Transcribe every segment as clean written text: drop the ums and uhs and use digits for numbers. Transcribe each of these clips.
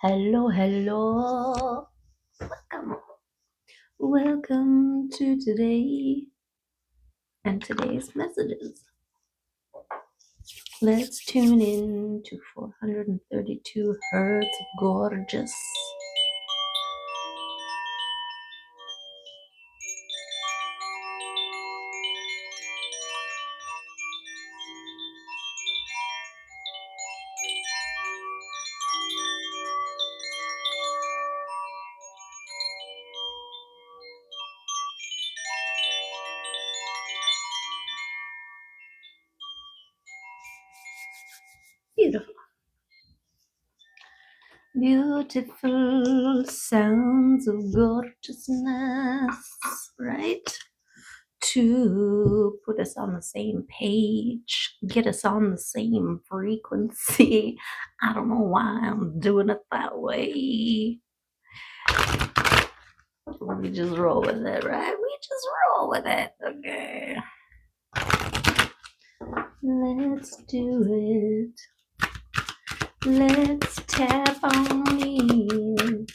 Hello, hello. Welcome to today and today's messages. Let's tune in to 432 hertz of gorgeous. Beautiful. Beautiful sounds of gorgeousness, right? To put us on the same page, get us on the same frequency. I don't know why I'm doing it that way. We just roll with it, right? We just roll with it. Okay. Let's do it. Let's tap on in.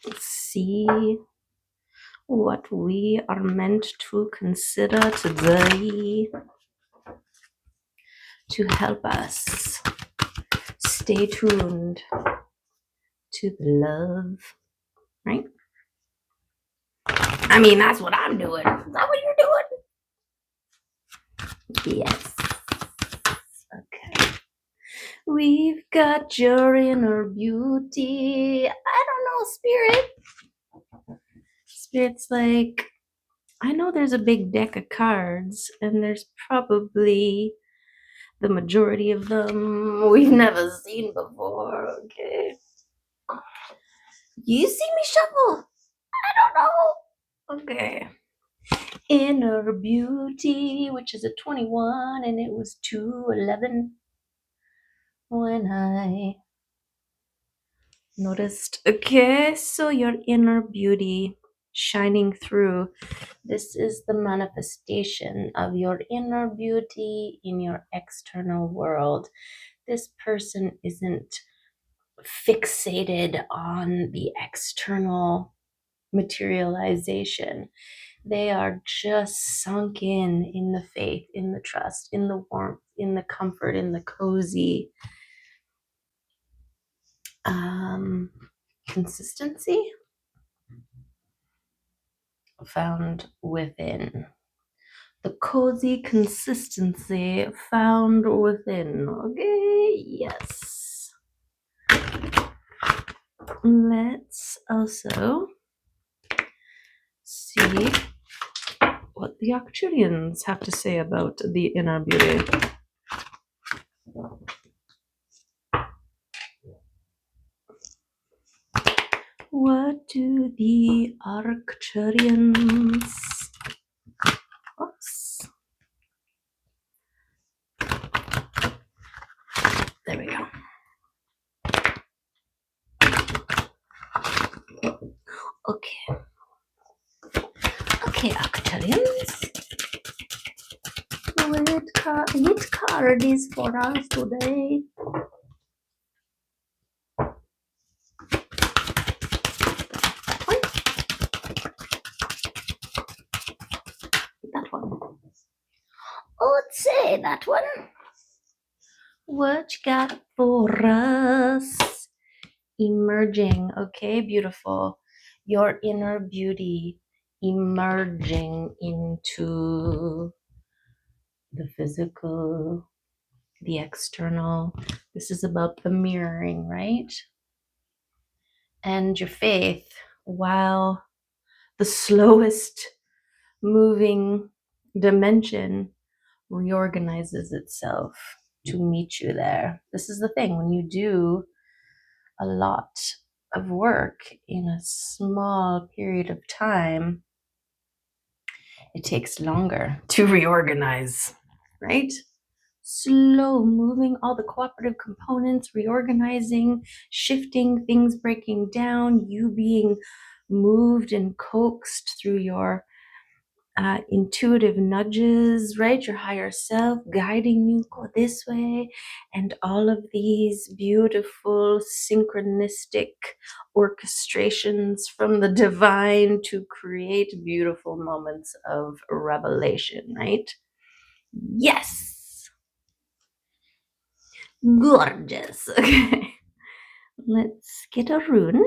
Let's see what we are meant to consider today to help us stay tuned to the love, right? I mean, that's what I'm doing. Is that what you're doing? Yes. Okay. We've got your inner beauty. I don't know, Spirit. Spirit's like, I know there's a big deck of cards, and there's probably the majority of them we've never seen before. Okay. You see me shuffle? I don't know. Okay. Inner beauty, which is a 21, and it was 211 when I noticed. Okay, so your inner beauty shining through. This is the manifestation of your inner beauty in your external world. This person isn't fixated on the external materialization. They are just sunk in the faith, in the trust, in the warmth, in the comfort, in the cozy consistency found within. The cozy consistency found within. Okay, yes. Let's also see what the Arcturians have to say about the inner beauty. What do the Arcturians... Oops. There we go. Okay. Okay, Arcturians. Which card is for us today? That one. Oh, say that one. What you got for us? Emerging. Okay, beautiful. Your inner beauty emerging into the physical, the external. This is about the mirroring, right? And your faith, while the slowest moving dimension reorganizes itself to meet you there. This is the thing, when you do a lot of work in a small period of time, it takes longer to reorganize, right? Slow moving, all the cooperative components, reorganizing, shifting, things breaking down, you being moved and coaxed through your intuitive nudges, right? Your higher self guiding you, go this way, and all of these beautiful synchronistic orchestrations from the divine to create beautiful moments of revelation, right? Yes, gorgeous. Okay, let's get a rune.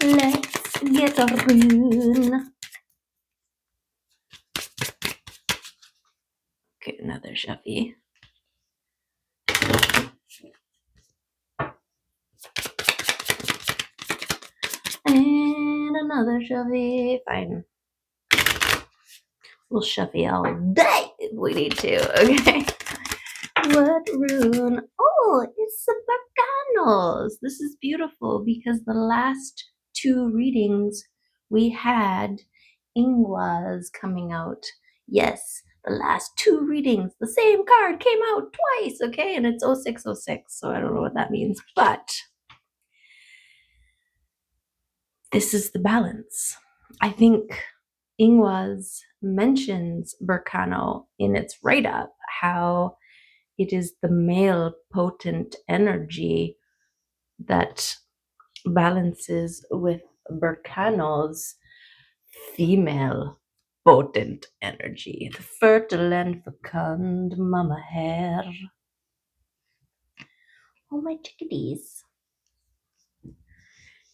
Let's get a rune. Okay, another shuffy. And another shuffy. Fine. We'll shuffy all day if we need to, okay? What rune? Oh, it's the Bacanos. This is beautiful because the last two readings we had Ingwas coming out. Yes, the last two readings, the same card came out twice, okay? And it's 0606, so I don't know what that means, but this is the balance. I think Ingwas mentions Berkano in its write-up, how it is the male potent energy that balances with Berkano's female potent energy, the fertile and fecund mama hair. Oh, my chickadees.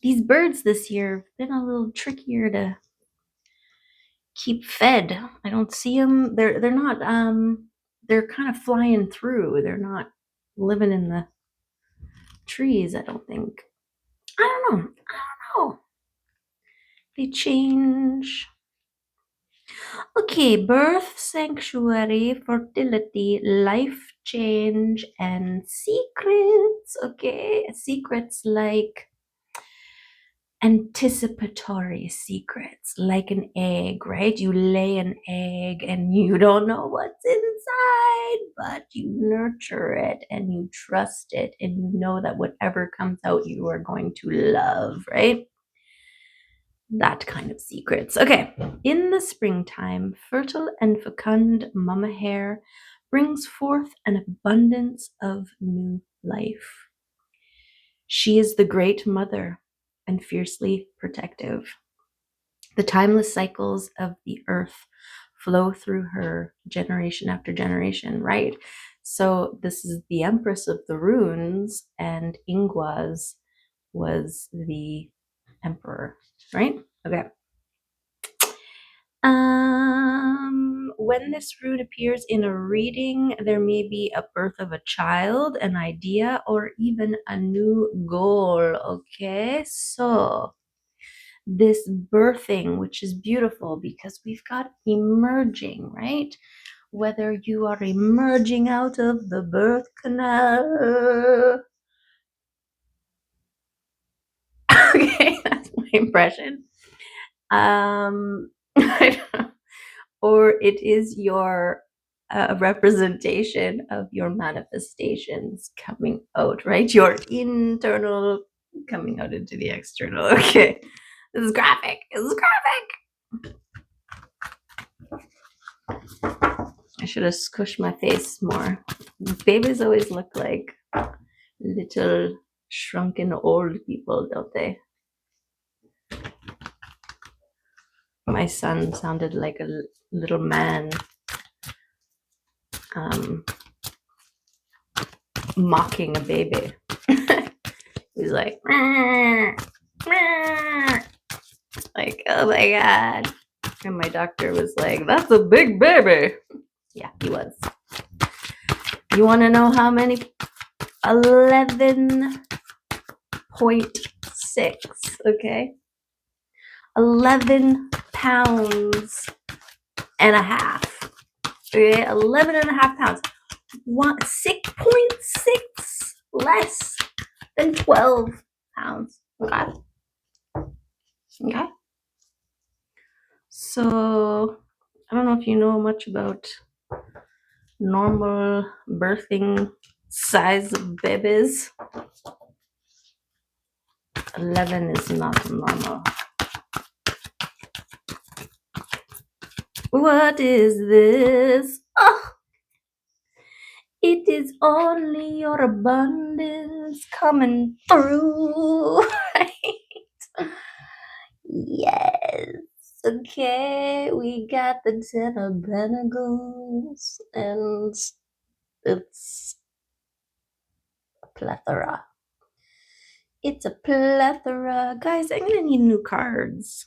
These birds this year have been a little trickier to keep fed. I don't see them. They're not they're kind of flying through. They're not living in the trees, I don't think. I don't know. They change. Okay, birth, sanctuary, fertility, life change, and secrets. Okay, secrets like anticipatory secrets, like an egg, right? You lay an egg and you don't know what's inside, but you nurture it and you trust it and you know that whatever comes out, you are going to love, right? That kind of secrets. Okay, in the springtime, fertile and fecund mama hair brings forth an abundance of new life. She is the great mother and fiercely protective. The timeless cycles of the earth flow through her generation after generation, right? So this is the empress of the runes, and Ingwas was the emperor, right? Okay. When this rune appears in a reading, there may be a birth of a child, an idea, or even a new goal. Okay, so this birthing, which is beautiful because we've got emerging, right? Whether you are emerging out of the birth canal. Okay, that's my impression. Or it is your representation of your manifestations coming out, right? Your internal coming out into the external. Okay, this is graphic. This is graphic. I should have squished my face more. Babies always look like little shrunken old people, don't they? My son sounded like a little man mocking a baby. He's like, like, oh my God. And my doctor was like, that's a big baby. Yeah, he was. You want to know how many? 11.6, okay? 11 pounds and a half. Okay, 11 and a half pounds. 6.6 less than 12 pounds. Okay. Okay. So I don't know if you know much about normal birthing size of babies. 11 is not normal. What is this? Oh, it is only your abundance coming through. Right? Yes. Okay, we got the Ten of Pentacles, and it's a plethora. It's a plethora. Guys, I'm gonna need new cards.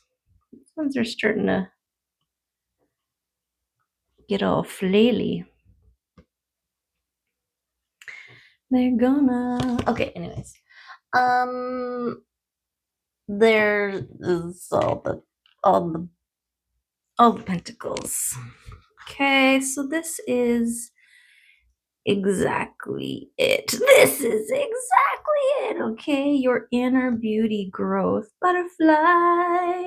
These ones are starting to get all flaily. They're gonna. Okay, anyways. There is all the pentacles. Okay, so this is exactly it. This is exactly it. Okay, your inner beauty growth, butterfly.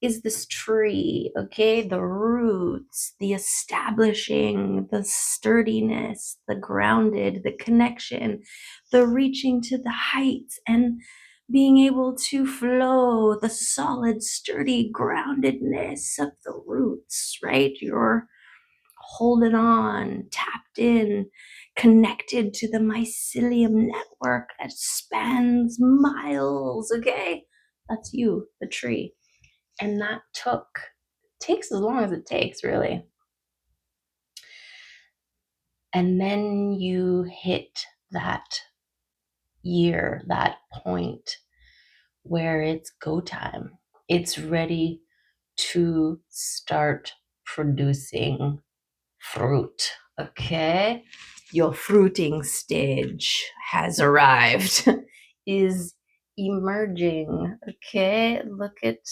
Is this tree, okay? The roots, the establishing, the sturdiness, the grounded, the connection, the reaching to the heights and being able to flow, the solid, sturdy groundedness of the roots, right? You're holding on, tapped in, connected to the mycelium network that spans miles, okay? That's you, the tree. And that takes as long as it takes, really. And then you hit that year, that point where it's go time. It's ready to start producing fruit. Okay? Your fruiting stage has arrived, is emerging. Okay? Look it.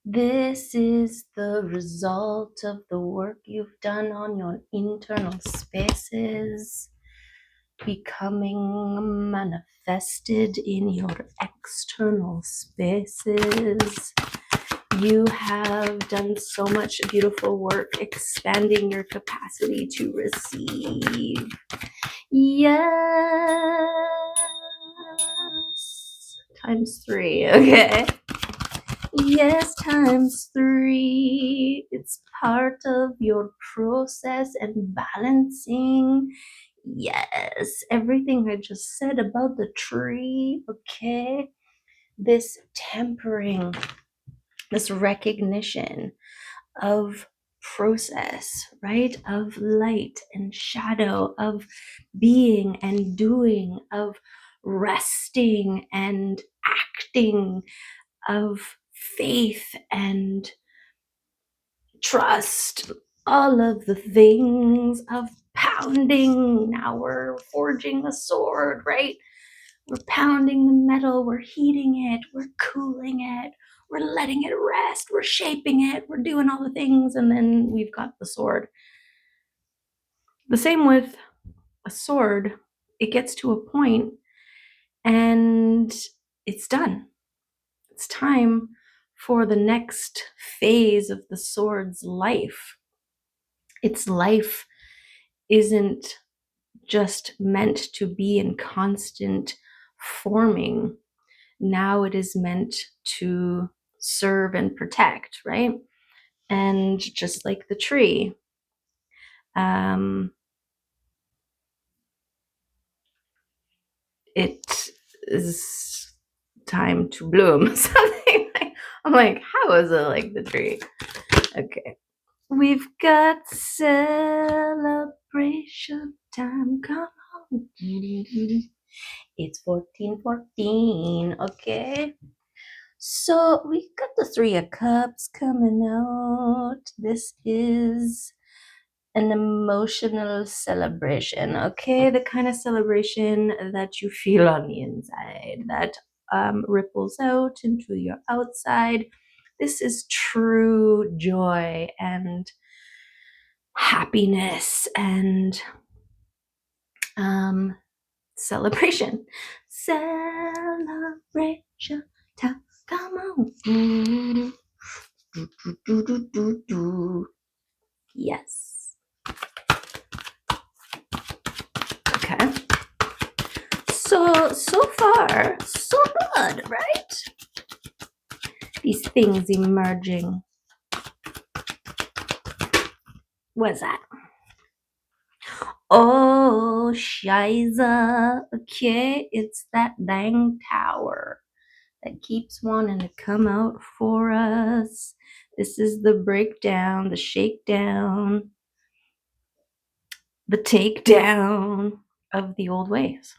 This is the result of the work you've done on your internal spaces, becoming manifested in your external spaces. You have done so much beautiful work expanding your capacity to receive. Yes. Times 3, okay? Yes, times 3. It's part of your process and balancing. Yes, everything I just said about the tree, okay? This tempering, this recognition of process, right? Of light and shadow, of being and doing, of resting and acting, of faith and trust, all of the things of pounding. Now we're forging a sword, right? We're pounding the metal, we're heating it, we're cooling it, we're letting it rest, we're shaping it, we're doing all the things, and then we've got the sword. The same with a sword. It gets to a point and it's done. It's time for the next phase of the sword's life. Its life isn't just meant to be in constant forming. Now it is meant to serve and protect, right? And just like the tree, it is time to bloom. Something like, I'm like, how is it like the tree? Okay. We've got celebration time. Come on. It's 1414. Okay. So we got the 3 of Cups coming out. This is an emotional celebration, okay? The kind of celebration that you feel on the inside, that ripples out into your outside. This is true joy and happiness and celebration. Celebration time. Come on. Do. Yes. Okay. So far, so good, right? These things emerging. What's that? Oh, Shiza. Okay, it's that dang tower that keeps wanting to come out for us. This is the breakdown, the shakedown, the takedown of the old ways,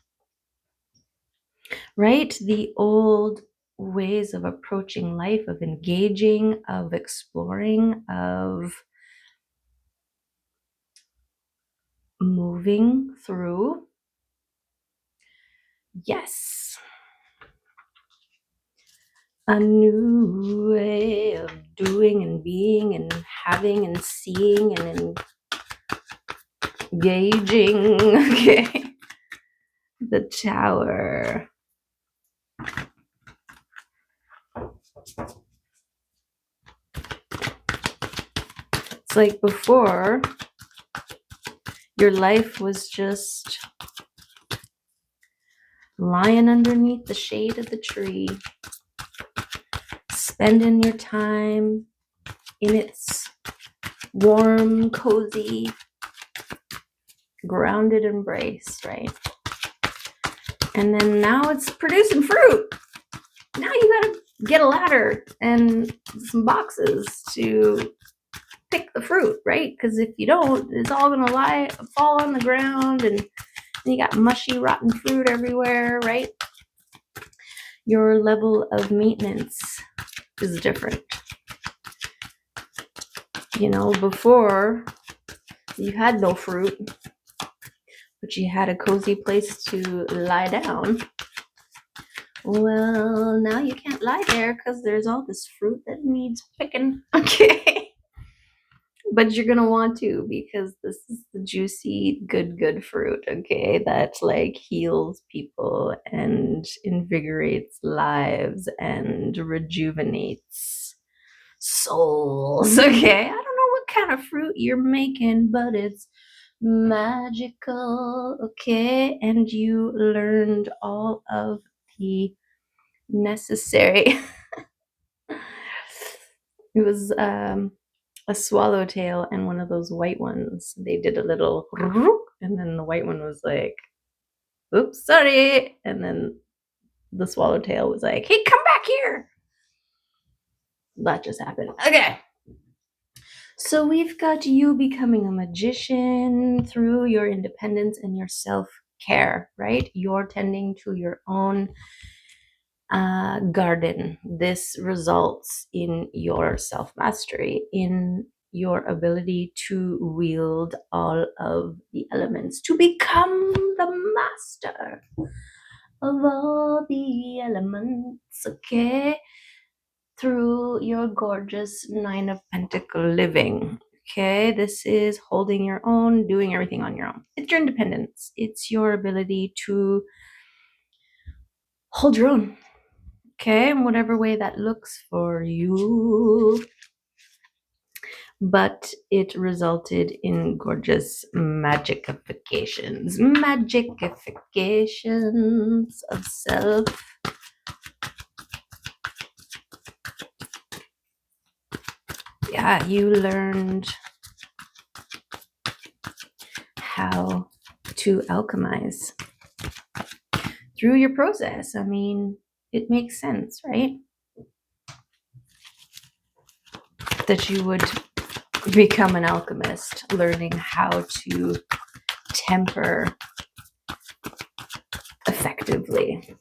right? The old ways of approaching life, of engaging, of exploring, of moving through. Yes. A new way of doing and being and having and seeing and engaging. Okay. The tower. It's like before, your life was just lying underneath the shade of the tree, spending your time in its warm, cozy, grounded embrace, right? And then now it's producing fruit. Now you gotta get a ladder and some boxes to pick the fruit, right? Because if you don't, it's all gonna fall on the ground, and you got mushy, rotten fruit everywhere, right? Your level of maintenance is different. You know, before you had no fruit, but you had a cozy place to lie down. Well, now you can't lie there because there's all this fruit that needs picking. Okay. But you're gonna want to, because this is the juicy, good fruit, okay, that like heals people and invigorates lives and rejuvenates souls. Okay, I don't know what kind of fruit you're making, but it's magical. Okay, and you learned all of the necessary. It was a swallowtail and one of those white ones. They did a little, and then the white one was like, "Oops, sorry," and then the swallowtail was like, "Hey, come back here." That just happened. Okay. So we've got you becoming a magician through your independence and your self-care, right? You're tending to your own garden. This results in your self-mastery, in your ability to wield all of the elements, to become the master of all the elements, okay? Through your gorgeous Nine of Pentacle living. Okay, this is holding your own, doing everything on your own. It's your independence. It's your ability to hold your own. Okay, in whatever way that looks for you. But it resulted in gorgeous magicifications of self. Yeah, you learned how to alchemize through your process. I mean, it makes sense, right? That you would become an alchemist, learning how to temper effectively.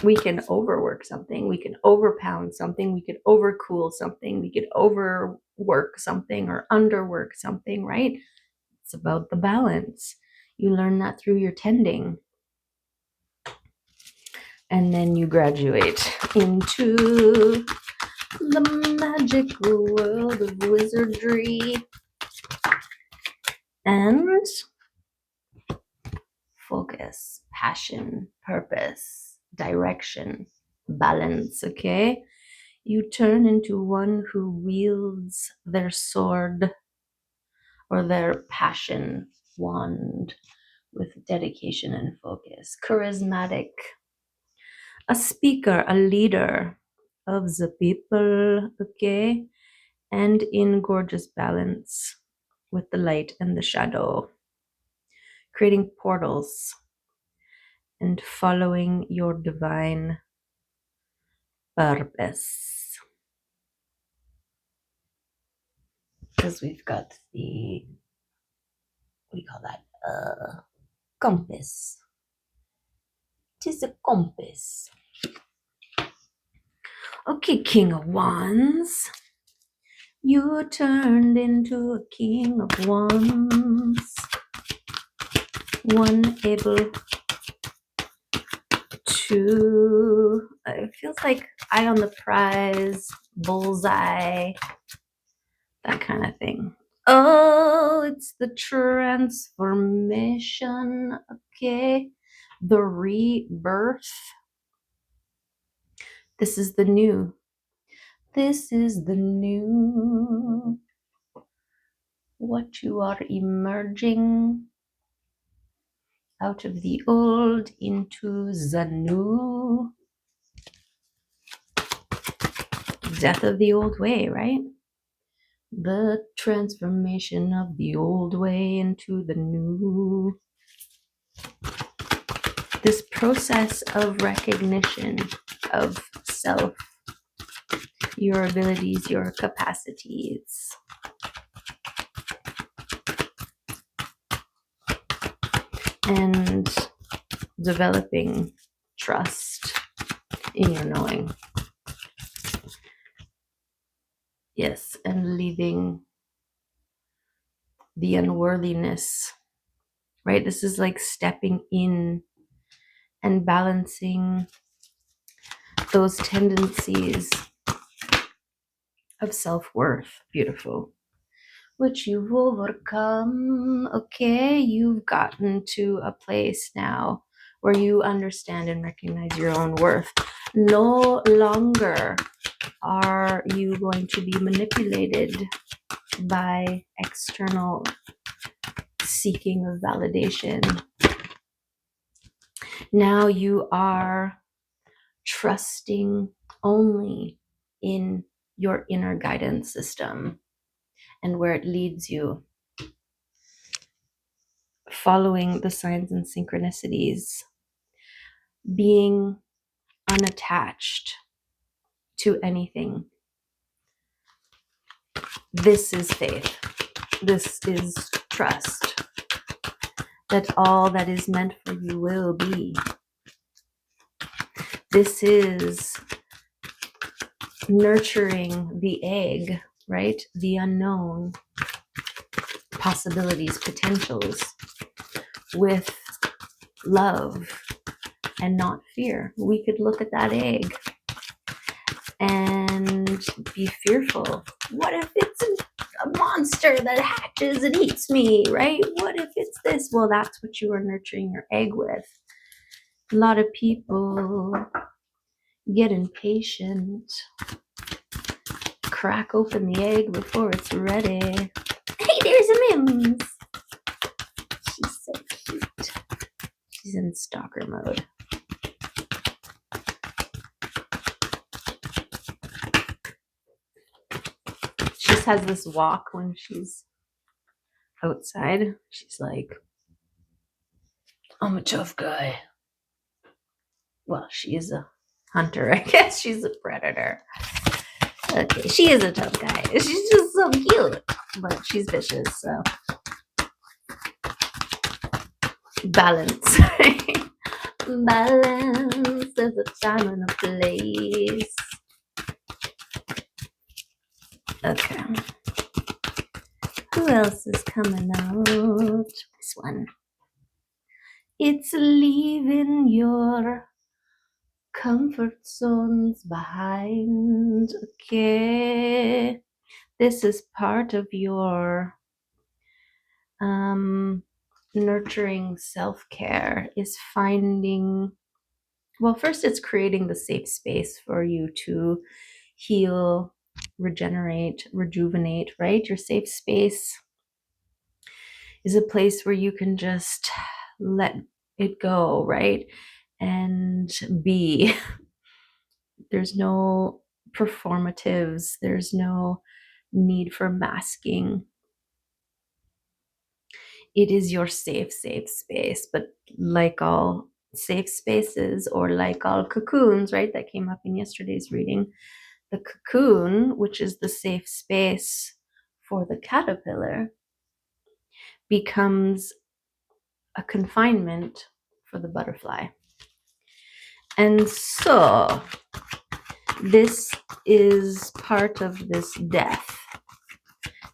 We can overwork something, we can overpound something, we could overcool something, we could overwork something or underwork something, right? It's about the balance. You learn that through your tending. And then you graduate into the magical world of wizardry and focus, passion, purpose, direction, balance, okay? You turn into one who wields their sword or their passion wand with dedication and focus. Charismatic, a speaker, a leader of the people, okay? And in gorgeous balance with the light and the shadow, creating portals and following your divine purpose. Because we've got the, what do you call that? Compass. Tis a compass. Okay, King of Wands. You turned into a King of Wands. One able to, it feels like eye on the prize, bullseye, that kind of thing. Oh, it's the transformation, okay? The rebirth. This is the new. This is the new. What you are emerging out of the old into the new. Death of the old way, right? The transformation of the old way into the new. This process of recognition of self, your abilities, your capacities. And developing trust in your knowing. Yes, and leaving the unworthiness, right? This is like stepping in and balancing those tendencies of self-worth. Beautiful. Which you've overcome. Okay, you've gotten to a place now where you understand and recognize your own worth. No longer are you going to be manipulated by external seeking of validation. Now you are trusting only in your inner guidance system and where it leads you, following the signs and synchronicities, being unattached to anything. This is faith. This is trust that all that is meant for you will be. This is nurturing the egg, right? The unknown possibilities, potentials with love and not fear. We could look at that egg and be fearful. What if it's a monster that hatches and eats me, right? What if it's this? Well, that's what you are nurturing your egg with. A lot of people get impatient, crack open the egg before it's ready. Hey, there's a Mims. She's so cute. She's in stalker mode. She just has this walk when she's outside. She's like, I'm a tough guy. Well, she is a hunter. I guess she's a predator. Okay, she is a tough guy. She's just so cute, but she's vicious, so. Balance. Balance. There's a time and a place. Okay. Who else is coming out? This one. It's leaving your comfort zones behind. Okay. This is part of your nurturing self-care, is finding, well, first it's creating the safe space for you to heal, regenerate, rejuvenate, right? Your safe space is a place where you can just let it go, right? And be. There's no performatives, there's no need for masking. It is your safe space. But like all safe spaces, or like all cocoons, right, that came up in yesterday's reading, the cocoon, which is the safe space for the caterpillar, becomes a confinement for the butterfly. And so this is part of this death,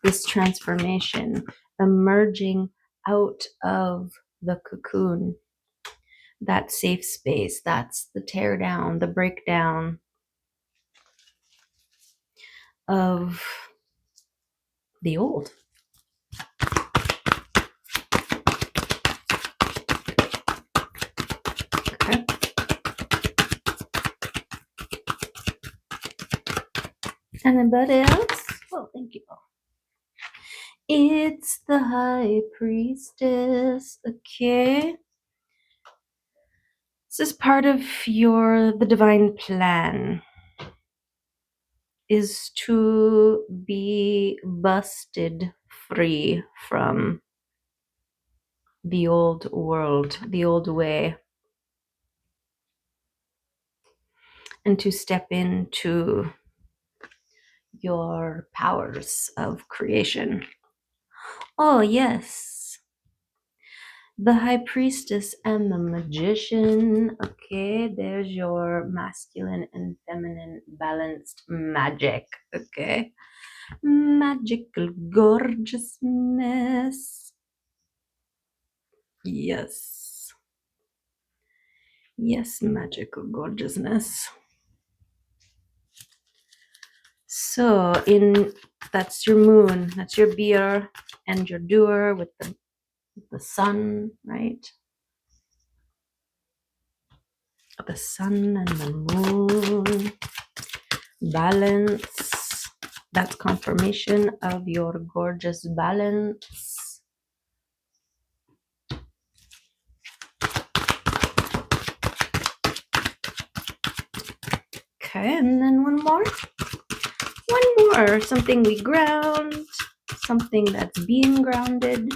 this transformation, emerging out of the cocoon, that safe space. That's the tear down, the breakdown of the old. Okay. Anybody else? Oh, thank you. It's the high priestess. Okay. This is part of the divine plan, is to be busted free from the old world, the old way, and to step into your powers of creation. Oh, yes. The high priestess and the magician. Okay, there's your masculine and feminine balanced magic. Okay. Magical gorgeousness. Yes. Yes, magical gorgeousness. So that's your moon, that's your beer and your doer with the sun, right? The sun and the moon. Balance. That's confirmation of your gorgeous balance. Okay, and then one more. Something we ground, something that's being grounded.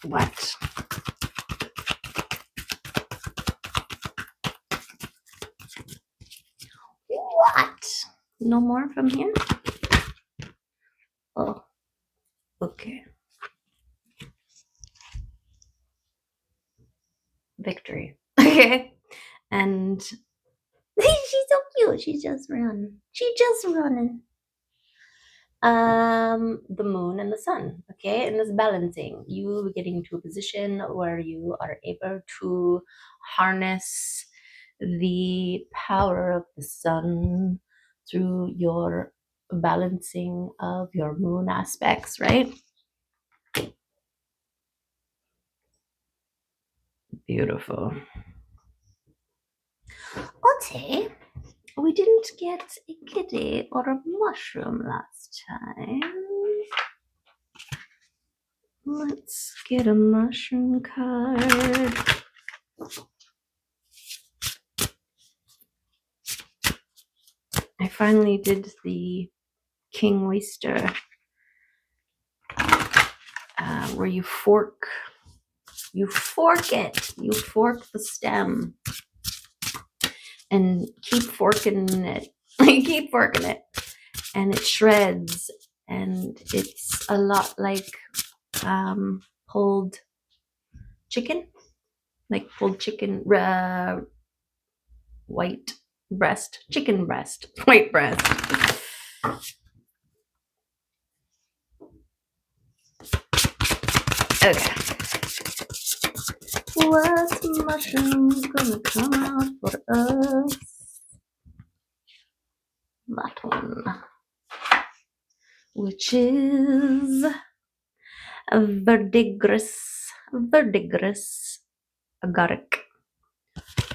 What? What? No more from here? Oh, okay. Victory. Okay. And she's so cute. She's just running. The moon and the sun, okay, and this balancing, you getting to a position where you are able to harness the power of the sun through your balancing of your moon aspects, right? Beautiful. Okay, we didn't get a kitty or a mushroom last time. Let's get a mushroom card. I finally did the king oyster, where you fork the stem and keep forking it, and it shreds, and it's a lot like pulled chicken, white breast, chicken breast, white breast. Okay. What mushroom's gonna come out for us? That one. Which is a verdigris agaric.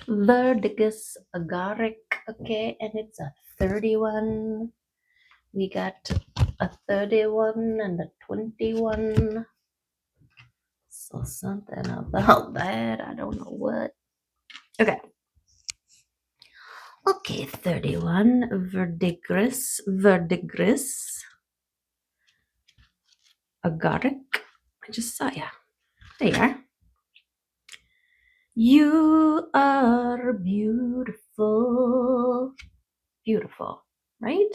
Verdigris agaric, okay, and it's a 31. We got a 31 and a 21. So something about that. I don't know what. Okay. Okay, 31. Verdigris. Agaric. I just saw ya. There you are. You are beautiful. Beautiful, right?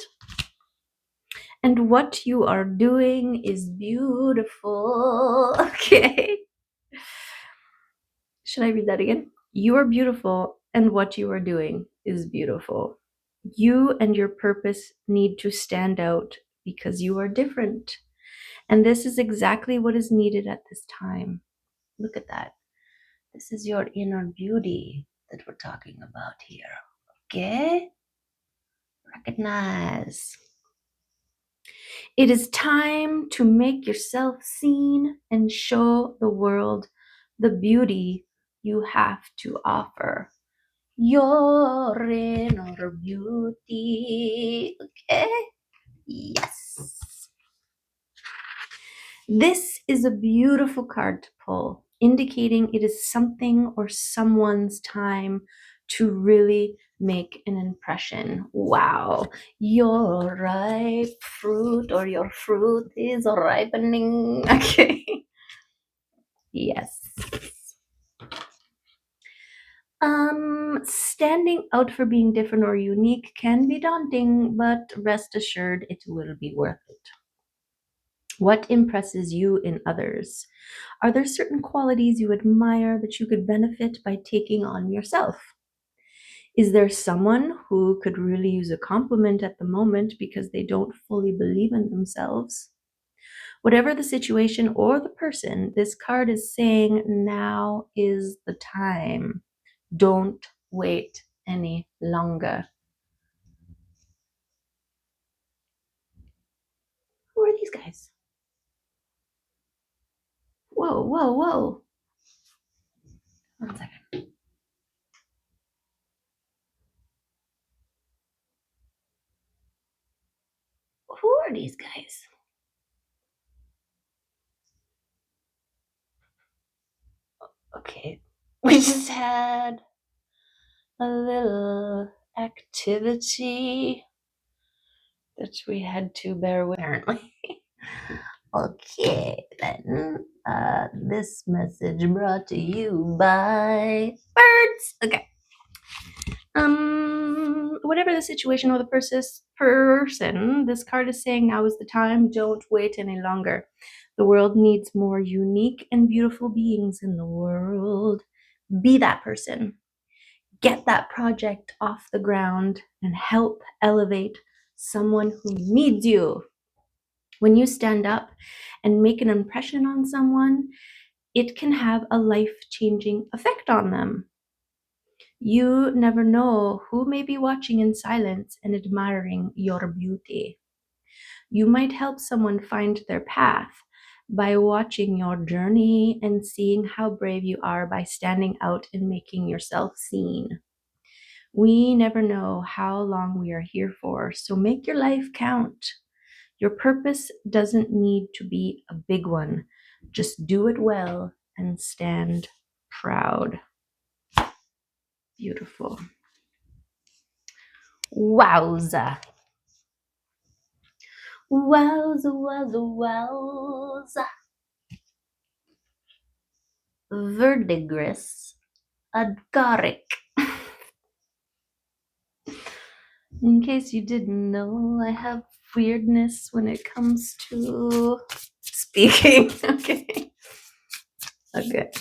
And what you are doing is beautiful. Okay. Should I read that again? You are beautiful, and what you are doing is beautiful. You and your purpose need to stand out because you are different. And this is exactly what is needed at this time. Look at that. This is your inner beauty that we're talking about here. Okay? Recognize. It is time to make yourself seen and show the world the beauty you have to offer. Your inner beauty. Okay? Yes. This is a beautiful card to pull, indicating it is something or someone's time to really make an impression. Wow, your ripe fruit or your fruit is ripening. Okay. Yes. Standing out for being different or unique can be daunting, but rest assured it will be worth it. What impresses you in others? Are there certain qualities you admire that you could benefit by taking on yourself? Is there someone who could really use a compliment at the moment because they don't fully believe in themselves? Whatever the situation or the person, this card is saying now is the time. Don't wait any longer. Who are these guys? Whoa, whoa, whoa. 1 second. Who are these guys? Okay. We just had a little activity that we had to bear with, apparently. Okay, then. This message brought to you by birds. Okay. Whatever the situation or the person, this card is saying now is the time. Don't wait any longer. The world needs more unique and beautiful beings in the world. Be that person. Get that project off the ground and help elevate someone who needs you. When you stand up and make an impression on someone, it can have a life-changing effect on them. You never know who may be watching in silence and admiring your beauty. You might help someone find their path by watching your journey and seeing how brave you are by standing out and making yourself seen. We never know how long we are here for, so make your life count. Your purpose doesn't need to be a big one. Just do it well and stand proud. Beautiful. Wowza. Wowza, wowza, wowza. Verdigris agaric. In case you didn't know, I have weirdness when it comes to speaking. Okay. Okay.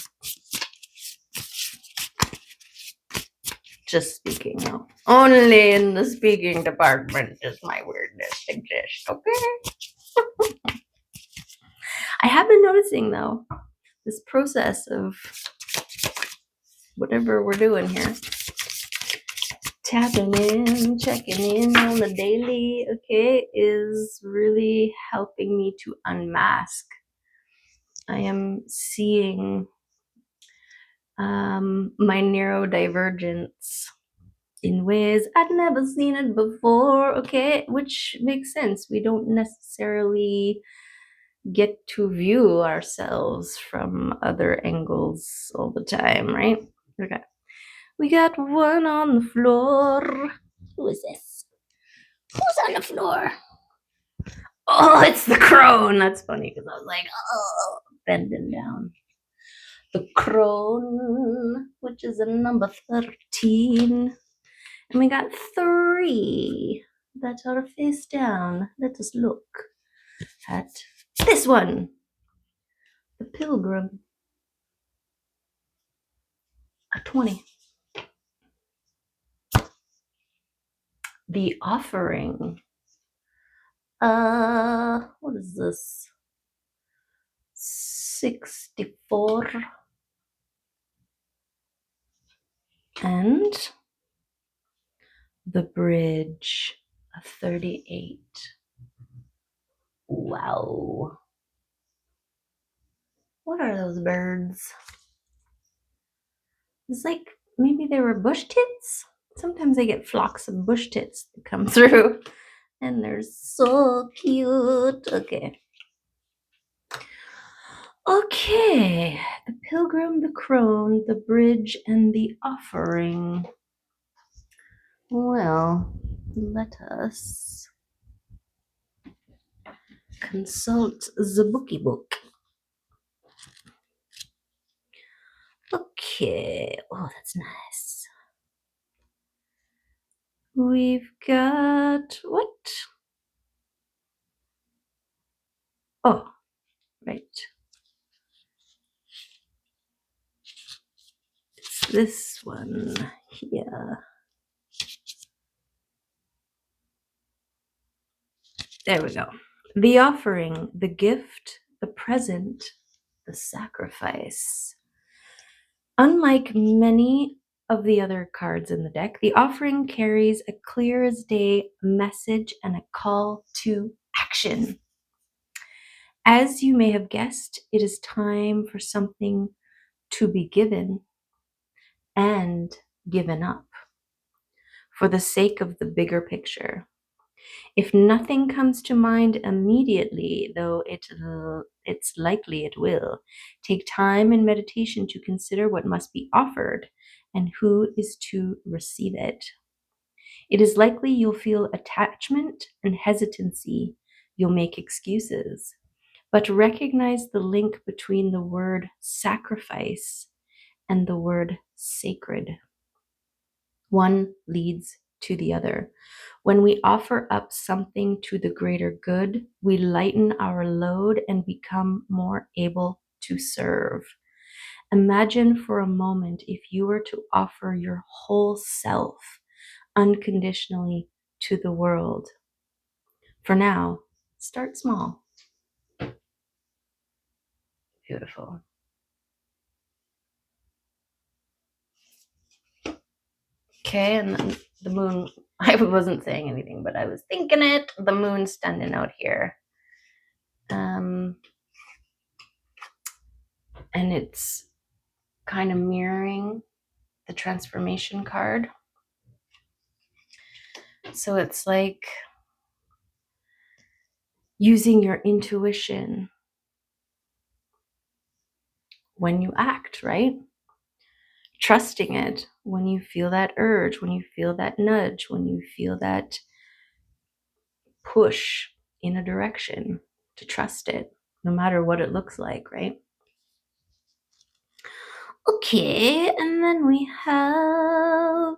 Just speaking now. Only in the speaking department does my weirdness exist. Okay. I have been noticing though, this process of whatever we're doing here. Tapping in, checking in on the daily, okay, is really helping me to unmask. I am seeing my neurodivergence in ways I'd never seen it before. Okay, which makes sense. We don't necessarily get to view ourselves from other angles all the time, right? Okay. We got one on the floor. Who is this? Who's on the floor? Oh, it's the crone. That's funny because I was like, oh, bending down. The crone, which is a number 13. And we got 3 that are face down. Let us look at this one. The pilgrim. A 20. The offering. What is this? 64. And the bridge, a 38. Wow. What are those birds? It's like maybe they were bush tits. Sometimes I get flocks of bush tits that come through, and they're so cute. Okay. Okay. The pilgrim, the crone, the bridge, and the offering. Well, let us consult the bookie book. Okay. Oh, that's nice. We've got what? Oh, right. It's this one here. There we go. The offering, the gift, the present, the sacrifice. Unlike many of the other cards in the deck, the offering carries a clear as day message and a call to action. As you may have guessed, it is time for something to be given and given up for the sake of the bigger picture. If nothing comes to mind immediately, though it's likely it will, take time and meditation to consider what must be offered and who is to receive it. It is likely you'll feel attachment and hesitancy. You'll make excuses. But recognize the link between the word sacrifice and the word sacred. One leads to the other. When we offer up something to the greater good, we lighten our load and become more able to serve. Imagine for a moment if you were to offer your whole self unconditionally to the world. For now, start small. Beautiful. Okay, and then the moon, I wasn't saying anything, but I was thinking it. The moon's standing out here. And it's kind of mirroring the transformation card. So it's like using your intuition when you act, right? Trusting it when you feel that urge, when you feel that nudge, when you feel that push in a direction, to trust it, no matter what it looks like, right? Okay, and then we have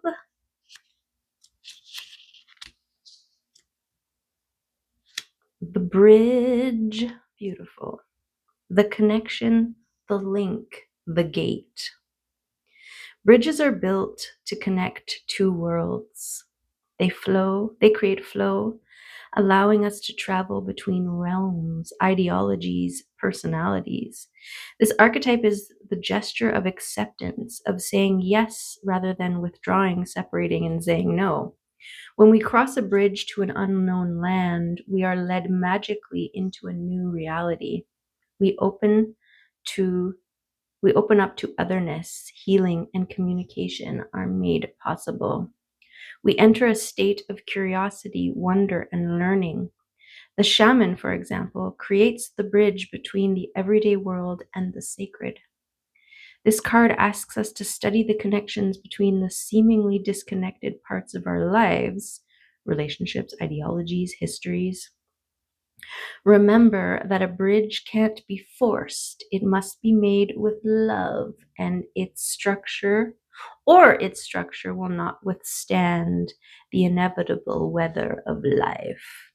the bridge. Beautiful. The connection, the link, the gate. Bridges are built to connect two worlds. They create flow, allowing us to travel between realms, ideologies, personalities. This archetype is the gesture of acceptance, of saying yes rather than withdrawing, separating, and saying no. When we cross a bridge to an unknown land, we are led magically into a new reality. We open up to otherness, healing, and communication are made possible. We enter a state of curiosity, wonder, and learning. The shaman, for example, creates the bridge between the everyday world and the sacred. This card asks us to study the connections between the seemingly disconnected parts of our lives, relationships, ideologies, histories. Remember that a bridge can't be forced. It must be made with love, and its structure will not withstand the inevitable weather of life.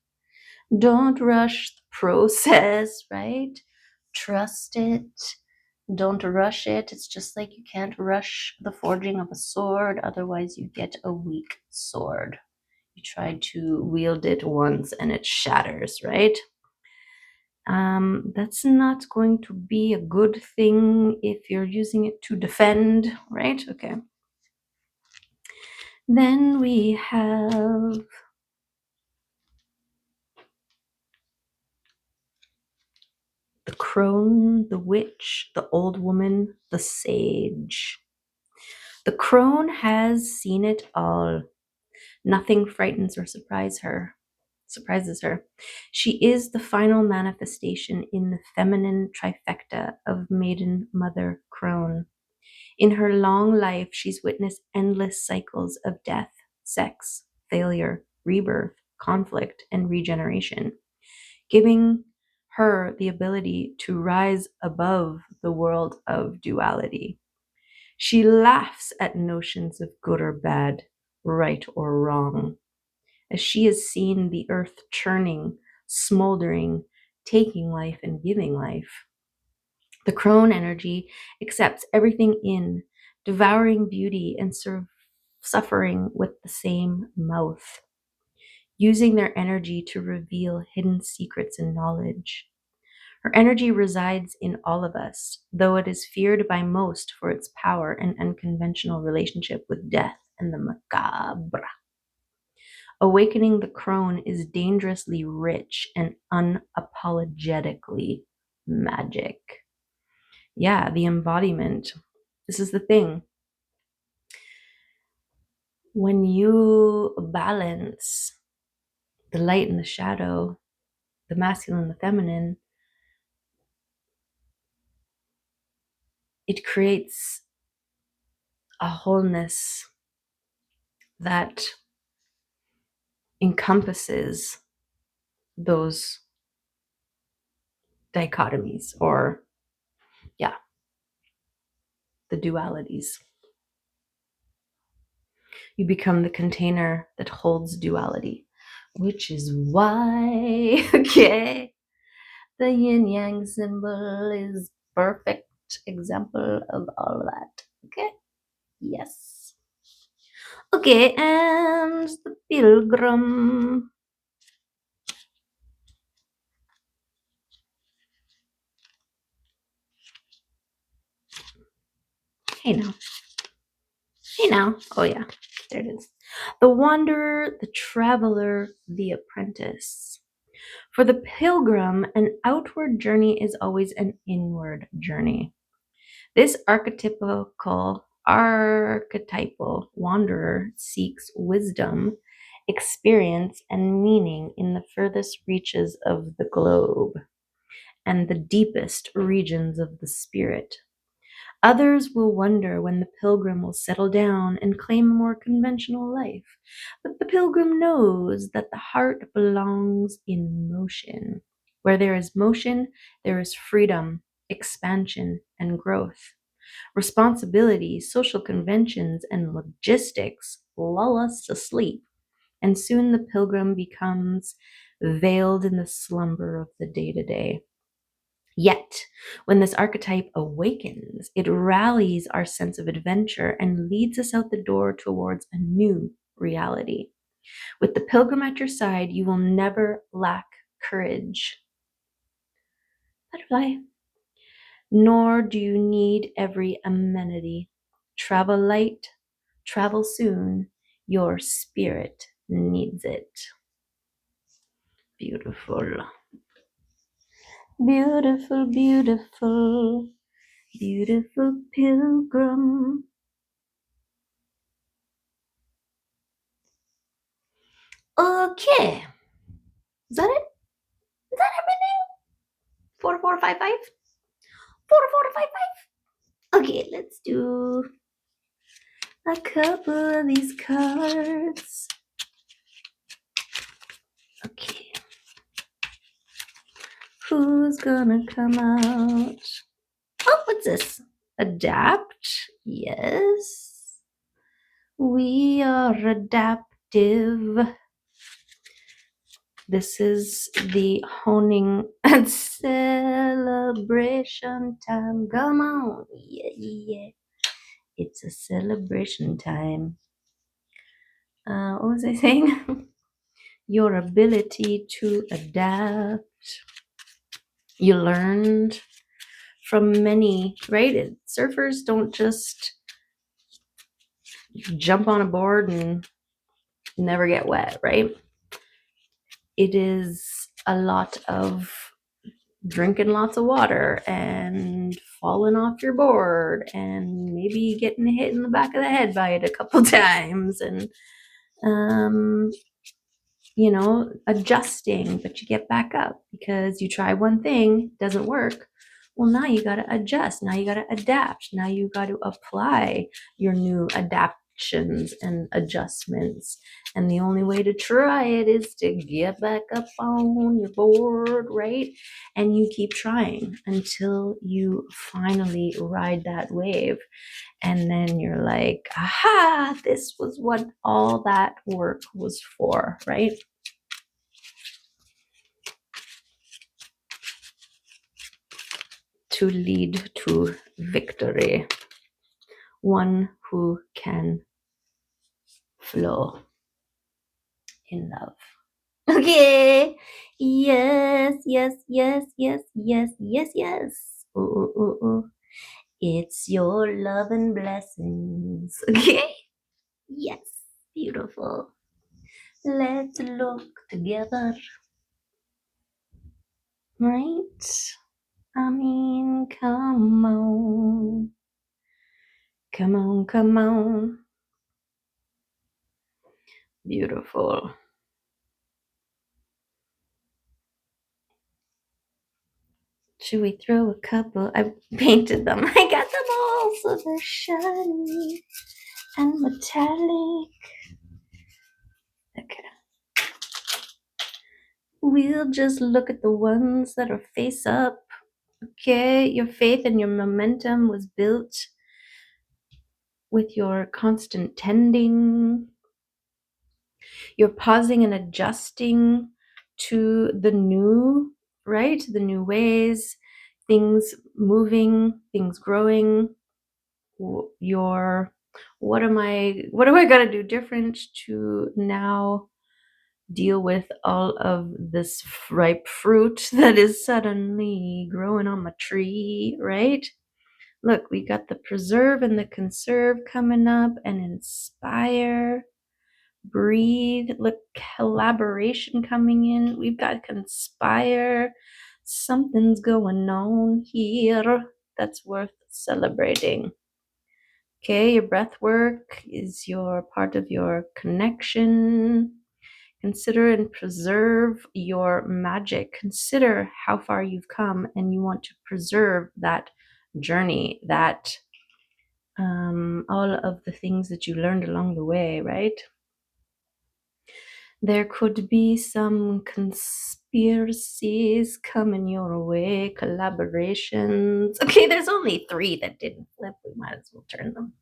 Don't rush the process, right? Trust it. Don't rush it. It's just like you can't rush the forging of a sword, otherwise, you get a weak sword. You try to wield it once and it shatters, right? That's not going to be a good thing if you're using it to defend, right? Okay. Then we have the crone, the witch, the old woman, the sage. The crone has seen it all. Nothing frightens or surprises her. She is the final manifestation in the feminine trifecta of maiden mother crone. In her long life, she's witnessed endless cycles of death, sex, failure, rebirth, conflict, and regeneration, giving her the ability to rise above the world of duality. She laughs at notions of good or bad, right or wrong, as she has seen the earth churning, smoldering, taking life and giving life. The crone energy accepts everything in, devouring beauty and suffering with the same mouth, using their energy to reveal hidden secrets and knowledge. Her energy resides in all of us, though it is feared by most for its power and unconventional relationship with death and the macabre. Awakening the crone is dangerously rich and unapologetically magic. Yeah, the embodiment. This is the thing. When you balance the light and the shadow, the masculine and the feminine, it creates a wholeness that encompasses those dichotomies, or, yeah, the dualities. You become the container that holds duality, which is why, okay, the yin yang symbol is perfect example of all of that. Okay, yes. Okay, and the pilgrim. Hey now. Hey now. Oh yeah, there it is. The wanderer, the traveler, the apprentice. For the pilgrim, an outward journey is always an inward journey. This archetypal wanderer seeks wisdom, experience, and meaning in the furthest reaches of the globe and the deepest regions of the spirit. Others will wonder when the pilgrim will settle down and claim a more conventional life. But the pilgrim knows that the heart belongs in motion. Where there is motion, there is freedom, expansion, and growth. Responsibilities, social conventions, and logistics lull us to sleep, and soon the pilgrim becomes veiled in the slumber of the day to day. Yet, when this archetype awakens, it rallies our sense of adventure and leads us out the door towards a new reality. With the pilgrim at your side, you will never lack courage. Butterfly. Nor do you need every amenity. Travel light, travel soon. Your spirit needs it. Beautiful. Beautiful, beautiful, beautiful pilgrim. Okay. Is that it? Is that everything? 4455? 4455? Okay, let's do a couple of these cards. Okay. Who's gonna come out? Oh, what's this? Adapt? Yes. We are adaptive. This is the honing and celebration time. Come on. Yeah, yeah. It's a celebration time. What was I saying? Your ability to adapt. You learned from many, right? Surfers don't just jump on a board and never get wet, right? It is a lot of drinking lots of water and falling off your board and maybe getting hit in the back of the head by it a couple times and um, adjusting, but you get back up because you try one thing, doesn't work. Well, now you got to adjust. Now you got to adapt. Now you got to apply your new adaptations and adjustments. And the only way to try it is to get back up on your board, right? And you keep trying until you finally ride that wave. And then you're like, aha, this was what all that work was for, right? To lead to victory. One who can flow in love. Okay. Yes, yes, yes, yes, yes, yes, yes. Ooh, ooh, ooh, ooh. It's your love and blessings. Okay. Yes. Beautiful. Let's look together. Right? I mean, come on. Come on, come on. Beautiful. Should we throw a couple? I painted them. I got them all so they're shiny and metallic. Okay. We'll just look at the ones that are face up. Okay, your faith and your momentum was built with your constant tending. You're pausing and adjusting to the new, right? The new ways, things moving, things growing. What do I got to do different to now deal with all of this ripe fruit that is suddenly growing on my tree, right? Look, we got the preserve and the conserve coming up, and inspire, breathe. Look, collaboration coming in. We've got conspire. Something's going on here that's worth celebrating. Okay, your breath work is your part of your connection. Consider and preserve your magic. Consider how far you've come, and you want to preserve that journey, that all of the things that you learned along the way, right? There could be some conspiracies coming your way, collaborations. Okay, there's only 3 that didn't flip. We might as well turn them.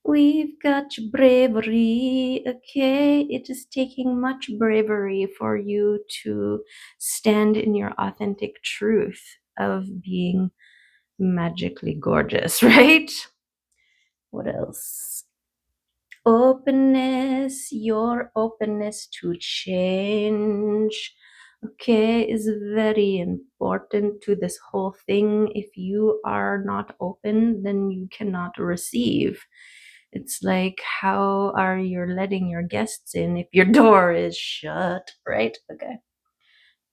We've got your bravery, okay? It is taking much bravery for you to stand in your authentic truth of being magically gorgeous, right? What else? Openness, your openness to change, okay, is very important to this whole thing. If you are not open, then you cannot receive. It's like, how are you letting your guests in if your door is shut, right? Okay.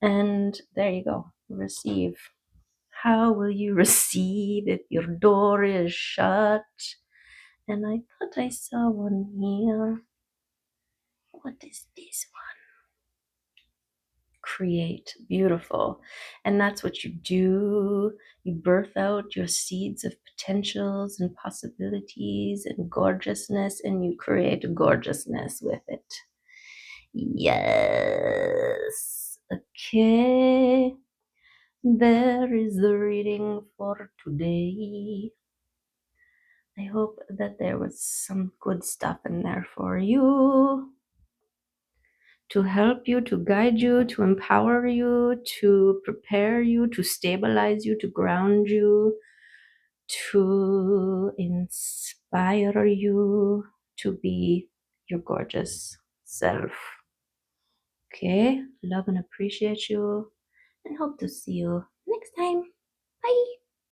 And there you go. Receive. How will you receive if your door is shut? And I thought I saw one here. What is this one? create. Beautiful. And that's what you do. You birth out your seeds of potentials and possibilities and gorgeousness, and you create gorgeousness with it. Yes. Okay. There is the reading for today. I hope that there was some good stuff in there for you, to help you, to guide you, to empower you, to prepare you, to stabilize you, to ground you, to inspire you to be your gorgeous self. Okay, love and appreciate you, and hope to see you next time. Bye.